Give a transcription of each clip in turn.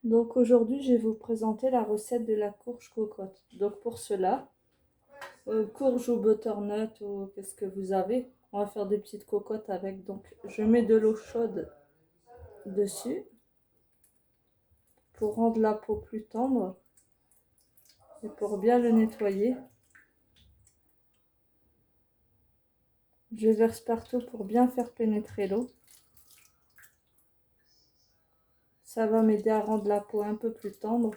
Donc aujourd'hui, je vais vous présenter la recette de la courge cocotte. Donc pour cela, courge ou butternut ou qu'est-ce que vous avez, on va faire des petites cocottes avec. Donc je mets de l'eau chaude dessus pour rendre la peau plus tendre et pour bien le nettoyer. Je verse partout pour bien faire pénétrer l'eau. Ça va m'aider à rendre la peau un peu plus tendre.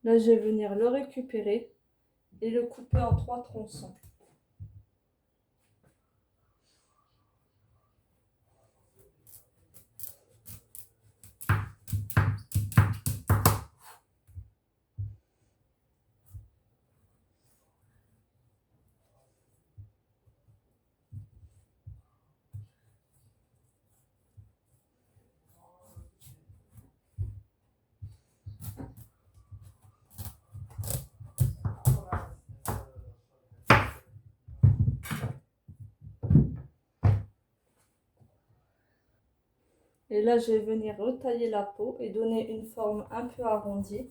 Là, je vais venir le récupérer et le couper en 3 tronçons. Et là, je vais venir retailler la peau et donner une forme un peu arrondie.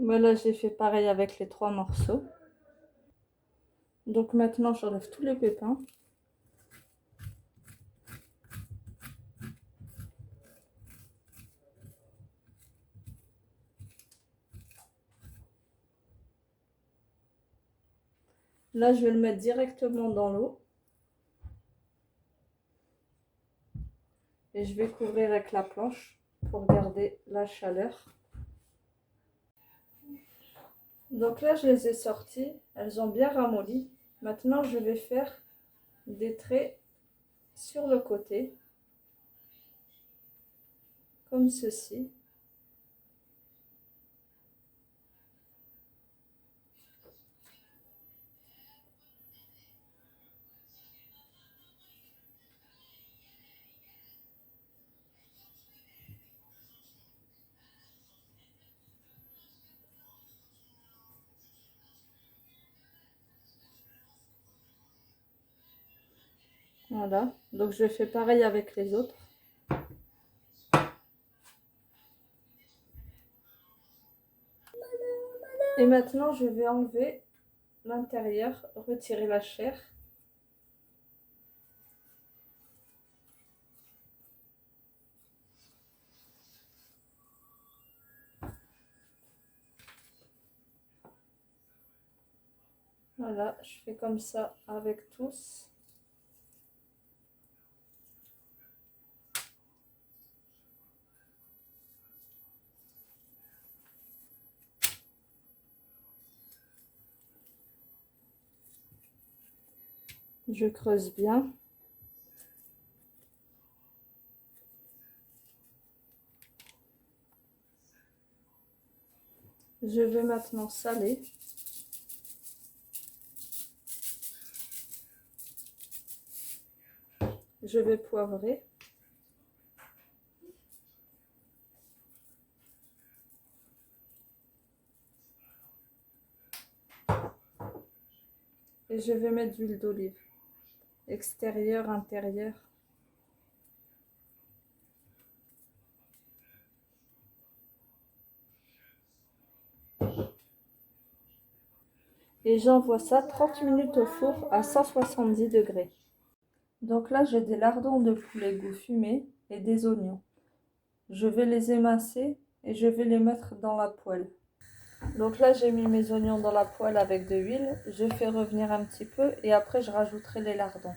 Voilà, j'ai fait pareil avec les 3 morceaux. Donc maintenant, j'enlève tous les pépins. Là, je vais le mettre directement dans l'eau. Et je vais couvrir avec la planche pour garder la chaleur. Donc là, je les ai sorties. Elles ont bien ramolli. Maintenant, je vais faire des traits sur le côté. Comme ceci. Voilà. Donc je fais pareil avec les autres. Et maintenant, je vais enlever l'intérieur, retirer la chair. Voilà, je fais comme ça avec tous. Je creuse bien. Je vais maintenant saler. Je vais poivrer. Et je vais mettre d'huile d'olive. Extérieur, intérieur. Et j'envoie ça 30 minutes au four à 170 degrés. Donc là, j'ai des lardons de poulet goût fumé et des oignons. Je vais les émincer et je vais les mettre dans la poêle. Donc là, j'ai mis mes oignons dans la poêle avec de l'huile. Je fais revenir un petit peu et après, je rajouterai les lardons.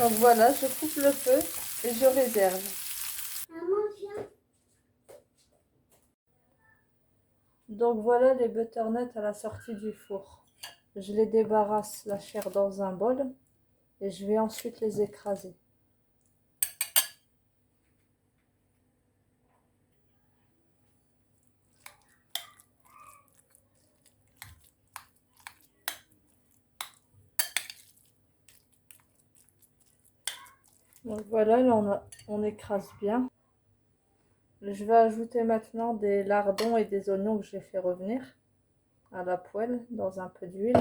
Donc voilà, je coupe le feu et je réserve. Maman, viens. Donc voilà les butternuts à la sortie du four. Je les débarrasse la chair dans un bol et je vais ensuite les écraser. Donc voilà, là on écrase bien. Je vais ajouter maintenant des lardons et des oignons que j'ai fait revenir à la poêle dans un peu d'huile.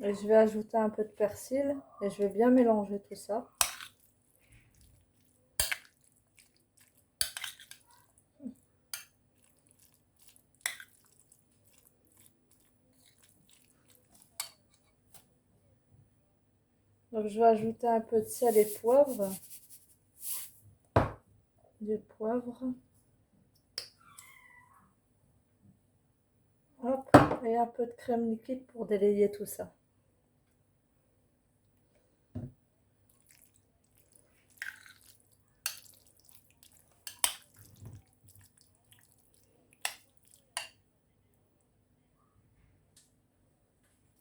Et je vais ajouter un peu de persil et je vais bien mélanger tout ça. Donc je vais ajouter un peu de sel et poivre. Du poivre. Hop, et un peu de crème liquide pour délayer tout ça.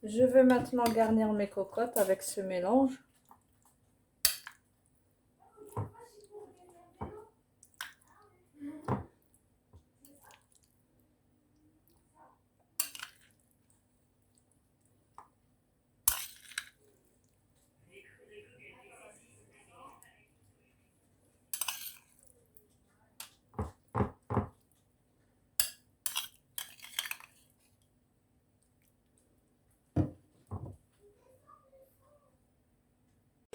Je vais maintenant garnir mes cocottes avec ce mélange.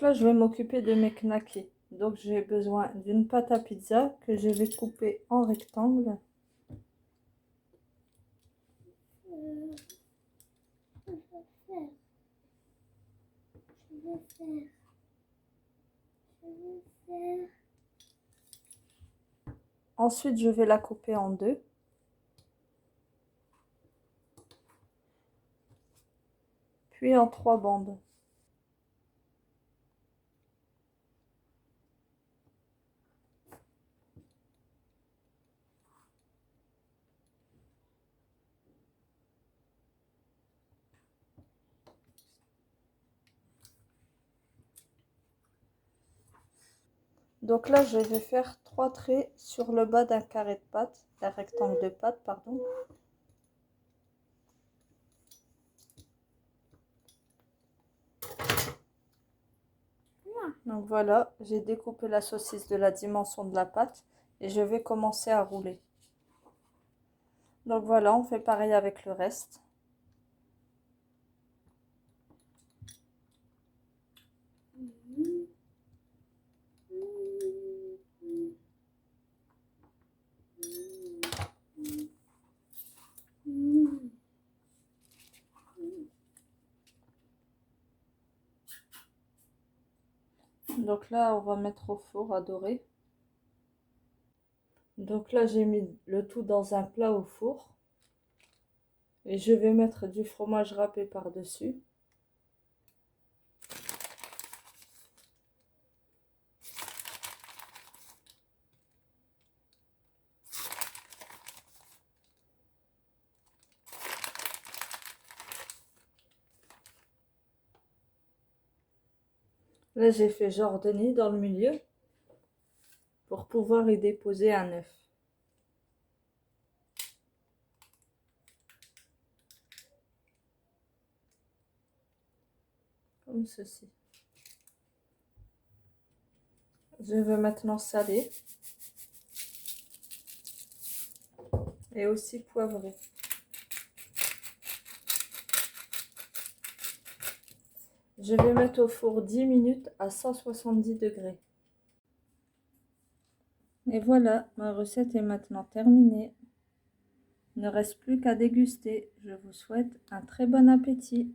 Là, je vais m'occuper de mes knackis. Donc, j'ai besoin d'une pâte à pizza que je vais couper en rectangle. Je vais faire. Je vais faire. Je vais faire. Ensuite, je vais la couper en deux. Puis en trois bandes. Donc là, je vais faire trois traits sur le bas d'un carré de pâte, d'un rectangle de pâte, pardon. Donc voilà, j'ai découpé la saucisse de la dimension de la pâte et je vais commencer à rouler. Donc voilà, on fait pareil avec le reste. Donc là, on va mettre au four à dorer. Donc là, j'ai mis le tout dans un plat au four. Et je vais mettre du fromage râpé par-dessus. Là, j'ai fait genre de nid dans le milieu pour pouvoir y déposer un œuf. Comme ceci. Je vais maintenant saler et aussi poivrer. Je vais mettre au four 10 minutes à 170 degrés. Et voilà, ma recette est maintenant terminée. Il ne reste plus qu'à déguster. Je vous souhaite un très bon appétit.